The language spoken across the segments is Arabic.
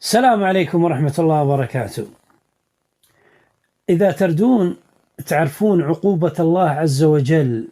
السلام عليكم ورحمة الله وبركاته. إذا تردون تعرفون عقوبة الله عز وجل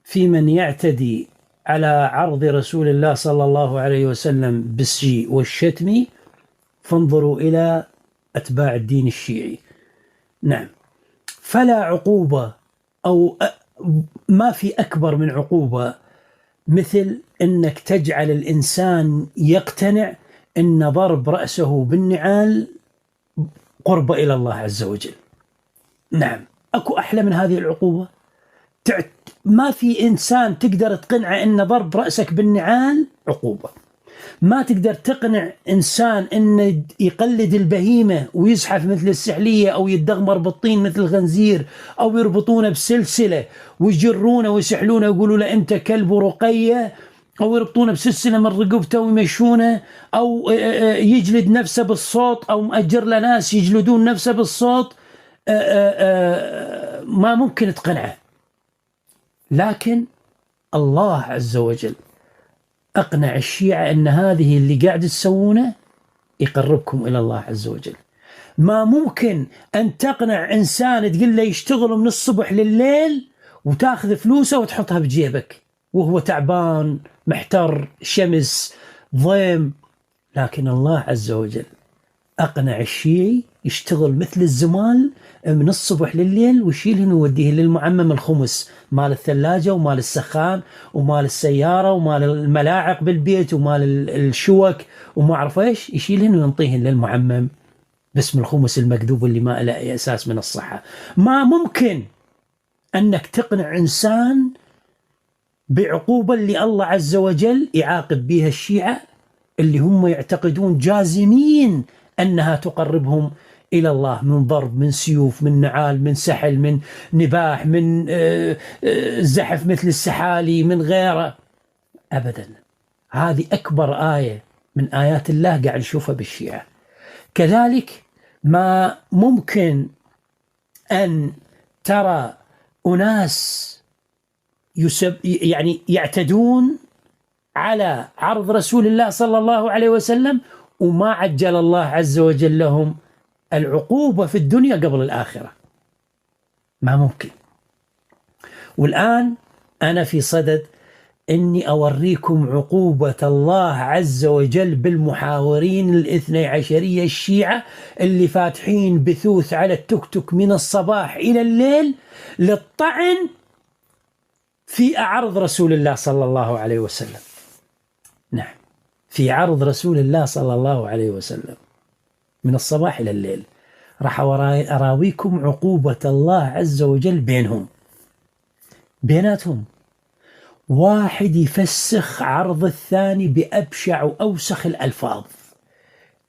في من يعتدي على عرض رسول الله صلى الله عليه وسلم بالسجي والشتم، فانظروا إلى أتباع الدين الشيعي. نعم، فلا عقوبة أو ما في أكبر من عقوبة مثل أنك تجعل الإنسان يقتنع أن ضرب رأسه بالنعال قرب إلى الله عز وجل. نعم، أكو أحلى من هذه العقوبة؟ ما في إنسان تقدر تقنعه أن ضرب رأسك بالنعال عقوبة. ما تقدر تقنع إنسان أنه يقلد البهيمة ويزحف مثل السحلية أو يتدغمر بالطين مثل الخنزير أو يربطونه بسلسلة ويجرونه ويسحلونه ويقولوا له أنت كلب رقية، أو يربطونه بسلسلة من رقبته ويمشونه، أو يجلد نفسه بالصوت، أو مأجر لناس يجلدون نفسه بالصوت. ما ممكن تقنعه. لكن الله عز وجل أقنع الشيعة أن هذه اللي قاعد تسوونه يقربكم إلى الله عز وجل. ما ممكن أن تقنع إنسان تقول له يشتغل من الصبح لليل وتاخذ فلوسه وتحطها بجيبك وهو تعبان محتر شمس ضيم. لكن الله عز وجل أقنع الشيعي يشتغل مثل الزمال من الصبح لليل ويشيلهن ويوديه للمعمم الخمس مال الثلاجة ومال السخان ومال السيارة ومال الملاعق بالبيت ومال الشوك وما أعرف إيش، يشيلهن وينطيهن للمعمم باسم الخمس المكذوب اللي ما له أي أساس من الصحة. ما ممكن أنك تقنع إنسان بعقوبة اللي الله عز وجل يعاقب بها الشيعة اللي هم يعتقدون جازمين أنها تقربهم إلى الله، من ضرب، من سيوف، من نعال، من سحل، من نباح، من زحف مثل السحالي، من غيره. أبدا، هذه أكبر آية من آيات الله قاعد نشوفها بالشيعة. كذلك ما ممكن أن ترى أناس يعني يعتدون على عرض رسول الله صلى الله عليه وسلم وما عجل الله عز وجل لهم العقوبة في الدنيا قبل الآخرة. ما ممكن. والآن أنا في صدد إني أوريكم عقوبة الله عز وجل بالمحاورين الاثني عشرية الشيعة اللي فاتحين بثوث على التوك توك من الصباح إلى الليل للطعن في عرض رسول الله صلى الله عليه وسلم. نعم، في عرض رسول الله صلى الله عليه وسلم من الصباح إلى الليل. راح أراويكم عقوبة الله عز وجل بيناتهم. واحد يفسخ عرض الثاني بأبشع وأوسخ الألفاظ.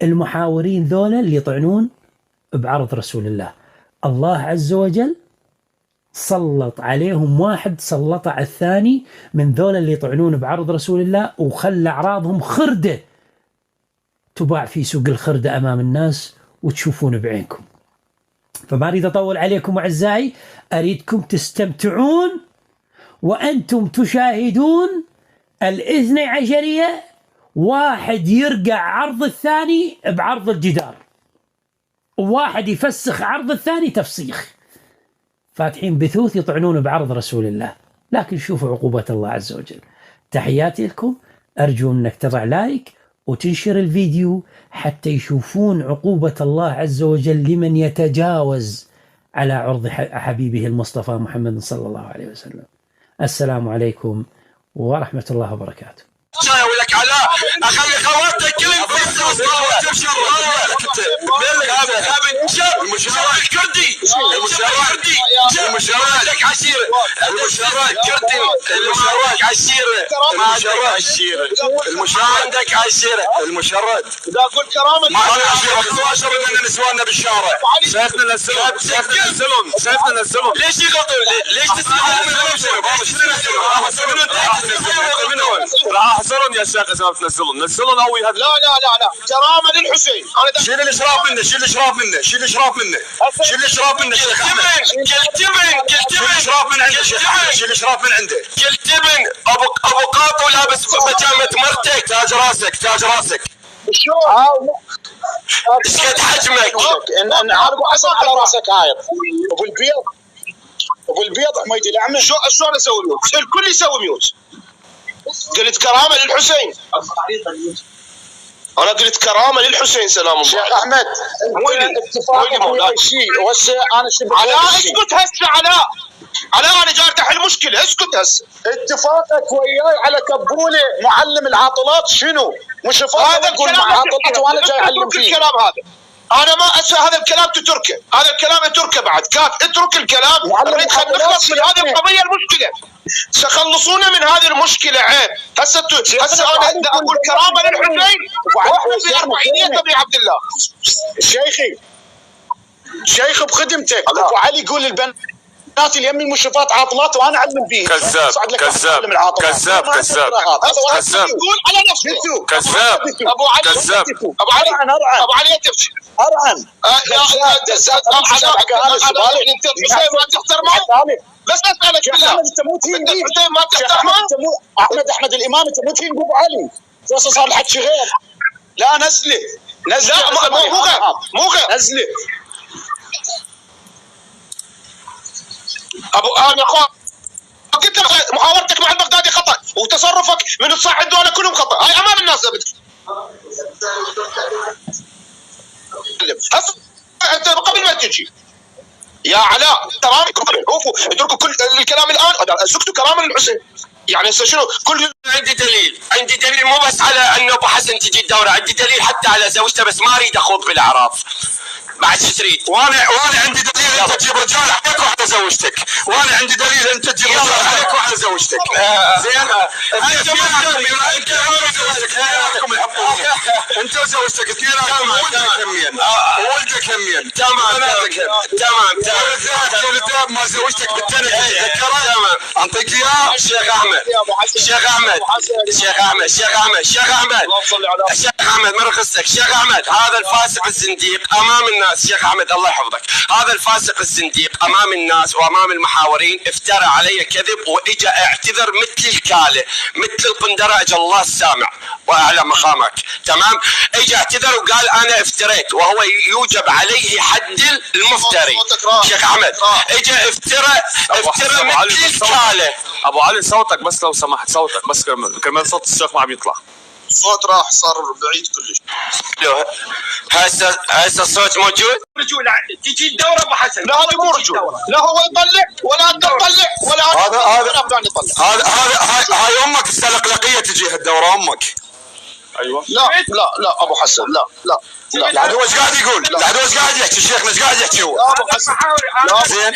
المحاورين ذولا اللي يطعنون بعرض رسول الله، الله عز وجل سلط عليهم واحد سلط على الثاني من ذولا اللي يطعنون بعرض رسول الله، وخلى أعراضهم خردة تباع في سوق الخردة أمام الناس وتشوفون بعينكم. فما أريد أطول عليكم أعزائي، أريدكم تستمتعون وأنتم تشاهدون الاثني عشرية واحد يرقع عرض الثاني بعرض الجدار، وواحد يفسخ عرض الثاني تفسيخ، فاتحين بثوث يطعنون بعرض رسول الله. لكن شوفوا عقوبة الله عز وجل. تحياتي لكم، أرجو أنك تضع لايك وتنشر الفيديو حتى يشوفون عقوبة الله عز وجل لمن يتجاوز على عرض حبيبه المصطفى محمد صلى الله عليه وسلم. السلام عليكم ورحمة الله وبركاته. اقول لك علاء اخلي خواتك كلهم تبشر المشرع الكردي المشرع عشيره المشرع الكردي المشرع عشيره المشرع عندك عشيره المشرد اذا قلت كرامه ما انا عشيره من نسواننا بالشارع شايفنا نزلون ليش يغطون ليش تسمعون حصلهم يا شيخ نزلون قوي هذا. لا كرامه للحسين. شيل الاشراف منه شيل الاشراف منه شيخ احمد. قلت من شيل الاشراف من عنده. قلت من ابو قاطو لابس بجامه مرتك تاج راسك شلون ايش قد حجمك؟ ان عارف حسن على راسك هايط ابو البيض حميدي الاعمى. شلون اسوي ميوت؟ الكل يسوي ميوت. قلت كرامه للحسين. انا قلت كرامه للحسين سلام الله. شيخ احمد اتفاقك ويا الشيء وهسه انا شبه علاء اسكت هسه علاء انا جاي احل المشكله. اسكت هسه. اتفاقك وياي على كبوله معلم العاطلات شنو؟ مش فاضي اقول مع عاطلات وانا جاي اعلم فيه. الكلام هذا انا ما اسوى. هذا الكلام تتركه. هذا الكلام اتركه بعد كاف. اترك الكلام. نريد نخلص من هذه القضيه المشكله. سخلصونا من هذه المشكله. عيب. هسه انا اقول كرامه للحسين واحنا في اربعينيه ابي عبد الله. شيخ بخدمتك. ابو علي يقول للبنات اللي يم المشرفات عاطلات وانا اعلم فيه. كذاب كذاب كذاب كذاب كذاب. يقول على نفسه كذاب. ابو علي كذاب. ابو علي ابو علي تبكي ارعن. انت الحسين ما تحترمه. بس اسالك بالله انت مو تهين الحسين ما تحترمه. احمد الامام انت مو تهين ابو علي. صار الحكي غير. لا نزله لا مو غير نزله. انا اخوان قلت لك محاورتك مع البغدادي خطا وتصرفك من الصاحب دول كلهم خطا. هاي امام الناس. انت قبل ما تجي يا علاء ترى اتركوا كل الكلام الان. سكتوا كلام الحسين. يعني شنو كل عندي دليل مو بس على انه ابو حسن تجي الدوره. عندي دليل حتى على زوجته بس ما اريد اخوض بالاعراض. بعد شو تريد؟ وانا عندي دليل انت تجيب رجال عليك وعلى زوجتك. وانا عندي دليل انت تجيب رجال عليك وعلى زوجتك. زين انت وزوجتك اثنيناتكم ولدك همين. تمام ما زوجتك بالتنك تذكرها اعطيك اياه. الشيخ احمد من رخصتك. الشيخ احمد هذا الفاسق الزنديق امام الناس. شيخ احمد الله يحفظك. هذا الفاسق الزنديق امام الناس وامام المحاورين افترى علي كذب واجا اعتذر مثل الكاله مثل القندره. اجى الله السامع واعلى مقامك. تمام. اجى اعتذر وقال انا افتريت وهو يوجب عليه حد المفتري. شيخ احمد اجى افترى مثل الكاله. ابو علي صوتك بس لو سمحت. صوتك بس كرمال صوت الشيخ ما عم يطلع. الصوت راح صار بعيد كلش. هسه الصوت موجود. رجول تجي الدوره ابو حسن. لا هذا مو رجول. لا هو يطلع ولا انت تطلع ولا هذا هاي امك السلقلقيه تجي هالدوره امك. ايوه. لا ابو حسن لا العدو ايش قاعد يقول؟ العدو ايش قاعد يحكي؟ شيخنا ايش قاعد يحكي هو؟ ابو حسن زين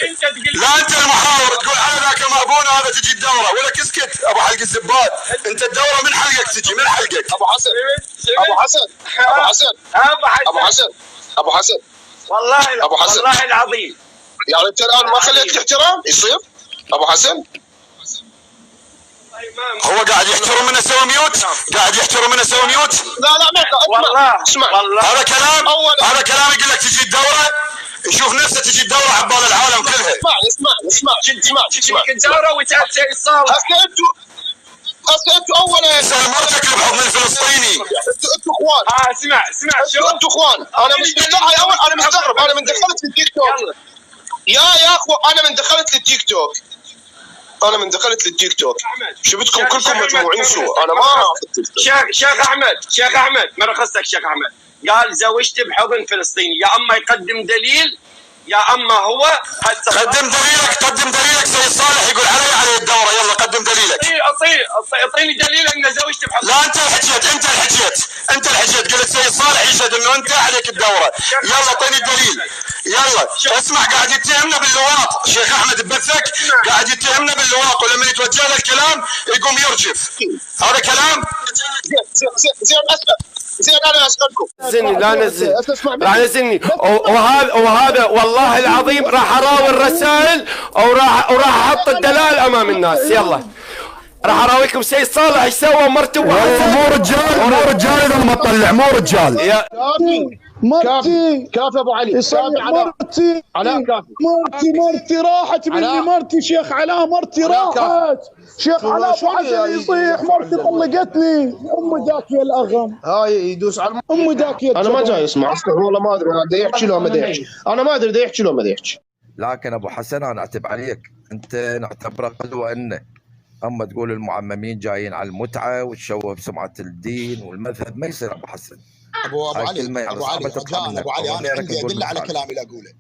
لا انت المحاور تقول انا ذاك مأبونا هذا تجي الدوره ولك اسكت ابو حلق الزباد. انت الدوره من حلقك تجي من حلقك. ابو حسن والله العظيم. يعني انت الان ما خليت احترام يصير ابو حسن. هو قاعد يحترم من اسوي ميوت. لا والله اسمع هذا كلام يقول لك تجي الدوره يشوف نفسه تجي الدوره عبال العالم كلها. اسمع الدوره وتأتي الصالح. هسه انتوا اولا مرتك بحضن الفلسطيني. انتوا اخوان. اسمع انتوا اخوان. انا مستغرب. انا من دخلت للتيك توك يا اخو انا من دخلت للتيك توك شفتكم كلكم مجموعين سوا. انا ما شيخ احمد ما رخصتك. شيخ احمد قال زوجتي بحضن فلسطيني. يا اما يقدم دليل يا اما هو قدم دليلك سيد صالح يقول علي الدوره. يلا قدم دليلك. اعطيني دليل ان زوجتي بحضن. لا انت الحكيت قلت سيد صالح يشهد انه انت عليك الدوره. يلا اعطيني الدليل. يلا اسمع قاعد يتهمنا باللواط. شيخ احمد ببثك قاعد يتهمنا باللواط ولما يتوجه له الكلام يقوم يرجف. هذا كلام. زين انا اسالكم. لا نزلني وهذا والله العظيم راح اراوي الرسائل وراح احط الدلائل امام الناس. يلا راح اراويكم سيد صالح ايش سوى مرته. مو رجال اذا ما تطلع مو رجال. مرتي كافي ابو علي، كافي مرتي علاء، كافي مرتي راحت مني، مرتي شيخ علاء، مرتي راحت. شيخ علاء ابو حسن يصيح، مرتي طلقتني. ام داكيه الاغم، هاي يدوس على ام داكيه. انا ما جاي اسمع، والله ما ادري بده يحكي لو ما بده يحكي، انا ما ادري بده يحكي لو ما بده يحكي. لكن ابو حسن انا اعتب عليك، انت نعتبرك قدوه انه اما تقول المعممين جايين على المتعه وتشوه بسمعه الدين والمذهب، ما يصير ابو حسن. ابو علي ابو علي انا عندي ادله على كلامي اللي اقوله.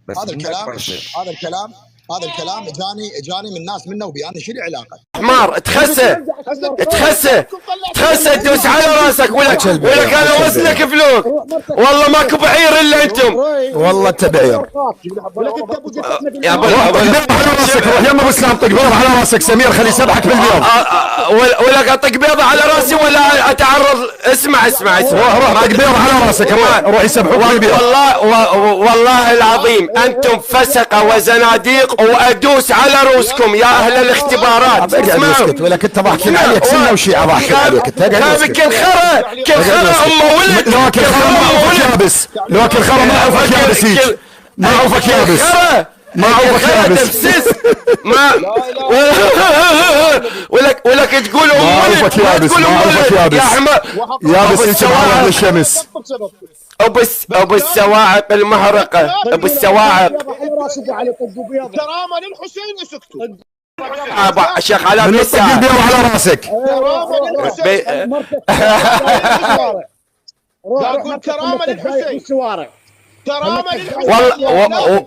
هذا الكلام اجاني من ناس منه وبياني شو العلاقه؟ حمار تخسه تدوس على راسك ولك انا وزنك فلوك، والله ماكو بعير الا انتم، والله انت بعير. يا ابو يما ابو اسلام طق بيضه على راسك سمير، خليه يسبحك بالبيض. ولك اطق بيضه على راسي ولا اتعرض؟ اسمع روح طق بيضه على راسك، روح يسبحوك بالبيض. والله العظيم انتم فسقه وزناديق، وادوس على روسكم يا اهل الاختبارات. اسكت ولك انت ضاحكين عليك، سنه وشيعه ضاحكين عليك. انت كل خرا امه ولد، لو كل خرا ما عوفك يابس، لو كل خرا ما عوفك يابس، ما عوفك يابس، ما عوفك يابس، ما ولك تقول ام ولد، تقول ام ولد يا حمار يابس يجب على الشمس. ابو السواعق المحرقه، ابو السواعق. كرامه للحسين يسكتوا. شيخ علاء من الطق البيض على راسك. كرامه للحسين، كرامه للحسين.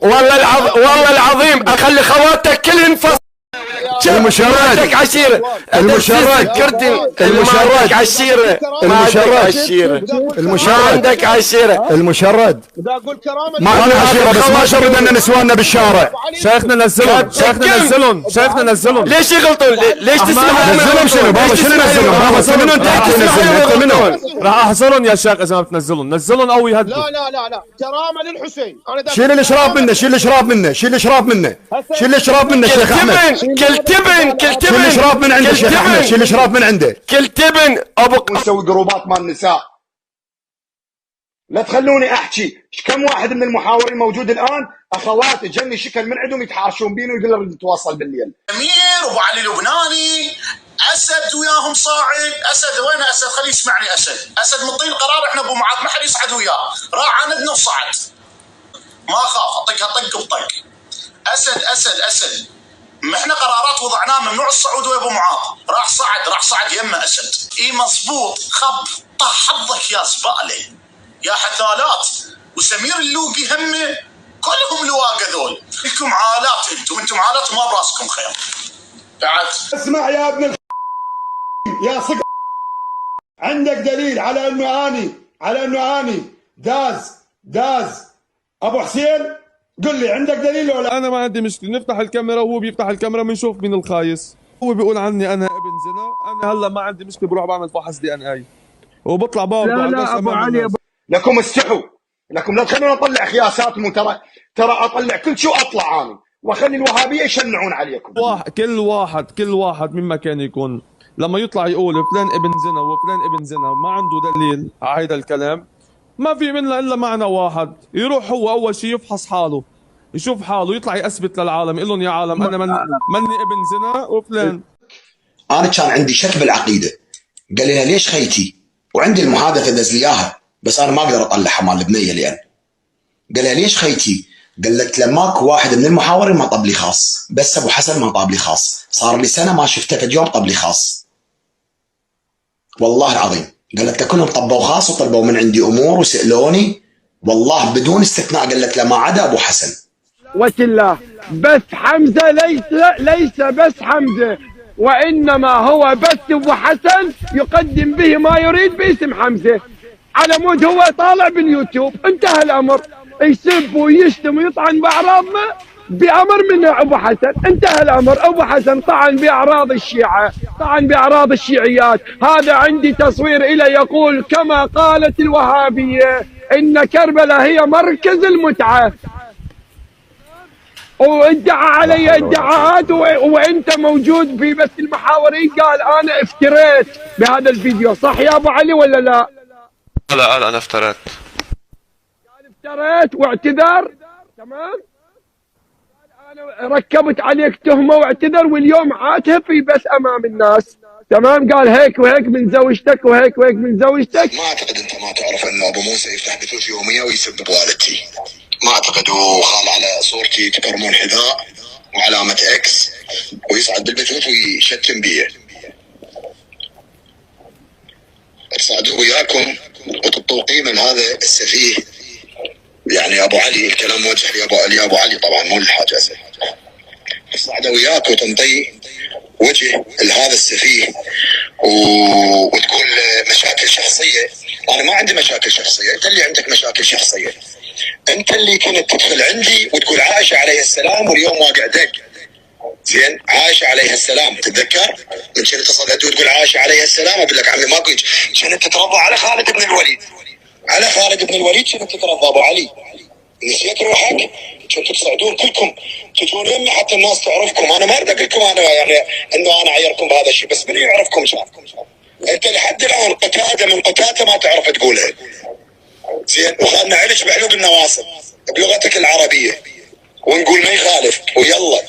والله العظيم اخلي خواتك كلهن فصل. المشرد عشيره، المشرد عشيره، ما عندك عشيره. المشرد ما عندنا عشيره، بس ما شردنا نسواننا بالشارع. شيخنا نزلهم ليش يغلطون؟ ليش تسمح نزلهم؟ شنو بابا شنو نزلهم؟ بابا منو انت تنزلهم؟ انت منو؟ راح احصرهم يا شيخ اذا ما بتنزلهم، نزلهم او يهدوا. لا كرامه للحسين. شيل الاشراف منه، شيل الاشراف منه، شيل الاشراف منه، شيل الاشراف منه شيخ احمد. كل تبن شيل الاشراف من عنده شيخ احمد، شيل الاشراف من عنده. كل تبن ابو نسوي جروبات مال النساء. لا تخلوني احكي، كم واحد من المحاورين موجود الان اخوات جني شكل من عندهم يتحاشون بيني ويقول لي نتواصل بالليل. امير وابو علي لبناني، اسد وياهم صاعد. اسد وين اسد؟ خليه يسمعني. اسد مطي القرار، احنا ابو معاذ ما حد يصعد وياه، راح عندنا وصعد. ما خاف اطقها طق بطق. اسد ما احنا قرارات وضعناها ممنوع الصعود ويا ابو معاذ، راح صعد يمه اسد. اي مضبوط. خب طح حظك يا زباله يا حثالات. وسمير اللوقي همه، كلهم لواقه ذول. لكم عالات انتم عالات وما براسكم خير. بعد اسمع يا ابن يا صق، عندك دليل على انه اني داز ابو حسين؟ قل لي عندك دليل ولا؟ انا ما عندي مشكله، نفتح الكاميرا وهو بيفتح الكاميرا بنشوف مين الخايس. هو بيقول عني انا ابن زنا، انا هلا ما عندي مشكله، بروح بعمل فحص DNA وبطلع برضه. لا ابو علي لكم استحوا، لكم لا تخلونا نطلع خياساتكم. ترى اطلع كل شو اطلع انا واخلي الوهابيه يشنعون عليكم. كل واحد مما كان يكون لما يطلع يقول فلان ابن زنا وفلان ابن زنا ما عنده دليل على هذا الكلام، ما في منه الا معنى واحد، يروح هو اول شيء يفحص حاله، يشوف حاله، يطلع يثبت للعالم، يقول لهم يا عالم انا مني ابن زنا وفلان. انا كان عندي شك بالعقيده، قال لي ليش خيتي؟ وعندي المحادثه دز لي اياها بس انا ما اقدر اطلعها مال البنيه لان قال لها ليش خيتي؟ قالت لماك واحد من المحاورين ما طب لي خاص، بس ابو حسن ما طاب لي خاص، صار لي سنه ما شفته في يوم طب لي خاص. والله العظيم قالت له كلهم طبوا خاص وطلبوا من عندي امور وسالوني، والله بدون استثناء قالت له ما عدا ابو حسن. وكله بس حمزه ليس بس حمزه، وانما هو بس ابو حسن يقدم به ما يريد باسم حمزه، على مود هو طالع باليوتيوب. انتهى الامر، يسب ويشتم ويطعن باعراضنا بامر من ابو حسن. انتهى الامر، ابو حسن طعن باعراض الشيعه، طعن باعراض الشيعيات. هذا عندي تصوير الى يقول كما قالت الوهابيه ان كربلاء هي مركز المتعه، وادعى علي ادعاءات وانت موجود في بث المحاورين قال انا افتريت بهذا الفيديو. صح يا ابو علي ولا لا؟ لا انا افتريت. اشتريت واعتذر، تمام؟ انا ركبت عليك تهمه واعتذر، واليوم عاتفي بس امام الناس، تمام؟ قال هيك وهيك من زوجتك وهيك وهيك من زوجتك. ما اعتقد انت ما تعرف انه ابو موسى يفتح بثوث يوميه ويسب بوالدتي. ما اعتقد، وخال على صورتي تكرمون حذاء وعلامه اكس ويصعد بالبثوث ويشتم بيه. اتصعدوا وياكم وتطوا قيمه لهذا السفيه. يعني ابو علي، الكلام موجه لابو علي طبعا، مو للحاج اسد. اتصعدوا وياك وتنطي وجه لهذا السفيه وتقول مشاكل شخصيه. انا ما عندي مشاكل شخصيه، انت اللي عندك مشاكل شخصيه. انت اللي كنت تدخل عندي وتقول عائشه عليه السلام واليوم واقع دق. زين، عائشه عليها السلام تتذكر؟ من كنت تصل عندي وتقول عائشه عليها السلام، اقول لك عمي ماكو، كنت تترضى على خالد بن الوليد. على خالد بن الوليد كنت تترضى ابو علي. نسيت روحك؟ كنتوا تصعدون كلكم تجون يمي حتى الناس تعرفكم. انا ما اريد اقول لكم انا يعني انه انا عيركم بهذا الشيء، بس من يعرفكم كان. انت لحد الان قتاده من قتاته ما تعرف تقولها. زين، وخلنا علج بعلوق النواصب بلغتك العربيه ونقول ما يخالف ويلا.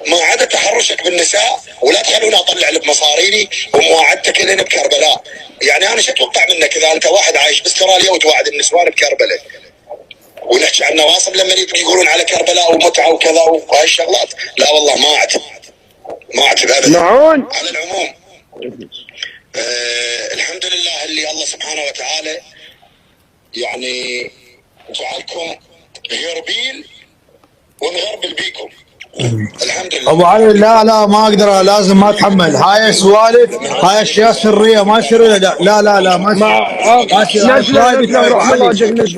ما عدا تحرشك بالنساء، ولا تخلوني اطلع لك مصاريني ومواعدتك لنا بكربلاء. يعني انا شو اتوقع منك اذا انت واحد عايش باستراليا وتوعد النسوان بكربلاء؟ ونحكي عن نواصب لما يقولون على كربلاء ومتعه وكذا وهاي الشغلات. لا والله ما اعتب ابدا. على العموم الحمد لله اللي الله سبحانه وتعالى يعني جعلكم غربيل ونغربل بيكم. الحمد لله. ابو علي لا ما اقدر، لازم ما اتحمل هاي سوالف، هاي اشياء سريه ما يصير. لا ما يصير.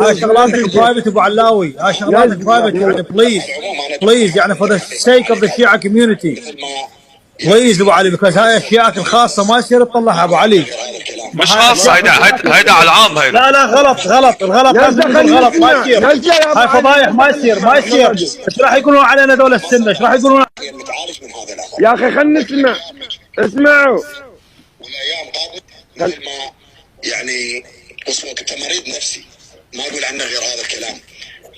هاي شغلاتك برايفت ابو علاوي، هاي شغلاتك برايفت يعني. بليز يعني فور ذا سيك اوف ذا شيعة كوميونتي بليز ابو علي، بيكوز هاي اشياءك الخاصه ما يصير تطلعها ابو علي. مش خاصه، هيدا على العام. هيدا لا غلط الغلط ما يصير. هاي فضايح ما يصير. ايش راح يقولون علينا دول السنه؟ ايش راح يقولون؟ يا اخي خلينا نسمع. اسمعوا. والايام قادمه مثل ما يعني اسمك انت مريض نفسي، ما اقول عنك غير هذا الكلام.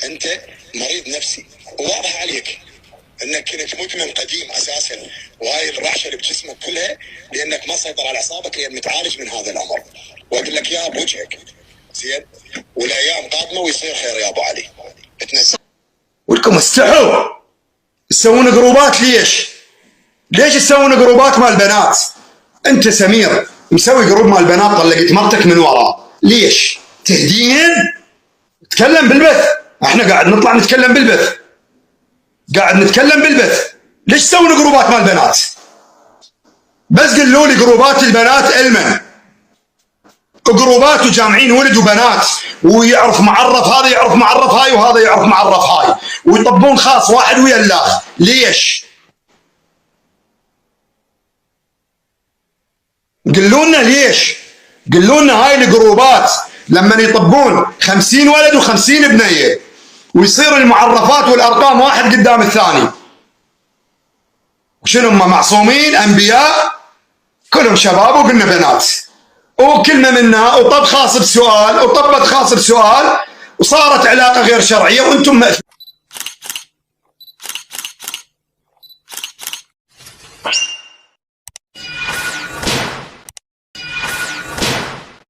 انت مريض نفسي وواضح عليك انك كنت مدمن قديم اساسا، وهاي الرعشه اللي بجسمك كلها لانك ما سيطر على اعصابك، لان متعالج من هذا الامر. واقول لك اياها بوجهك. زين، والايام قادمه ويصير خير يا ابو علي. ولكم استحوا تسوون جروبات. ليش تسوون جروبات مال بنات؟ انت سمير مسوي جروب مال بنات، طلقت مرتك من وراه. ليش؟ تهدين؟ تكلم بالبث، احنا قاعد نطلع نتكلم بالبث. ليش تسوون جروبات مال بنات؟ بس قلوا لي جروبات البنات المن جروبات وجامعين ولد وبنات، ويعرف معرف هذا يعرف معرف هاي وهذا يعرف معرف هاي، ويطبون خاص واحد ويا الاخر. ليش؟ قلوا لنا ليش؟ قلوا لنا هاي الجروبات لما يطبون 50 ولد و50 بنيه ويصير المعرفات والارقام واحد قدام الثاني، وشنو هم معصومين انبياء؟ كلهم شباب وقلنا بنات، وكلمه منها وطب خاص بسؤال وطبت خاص بسؤال وصارت علاقه غير شرعيه وانتم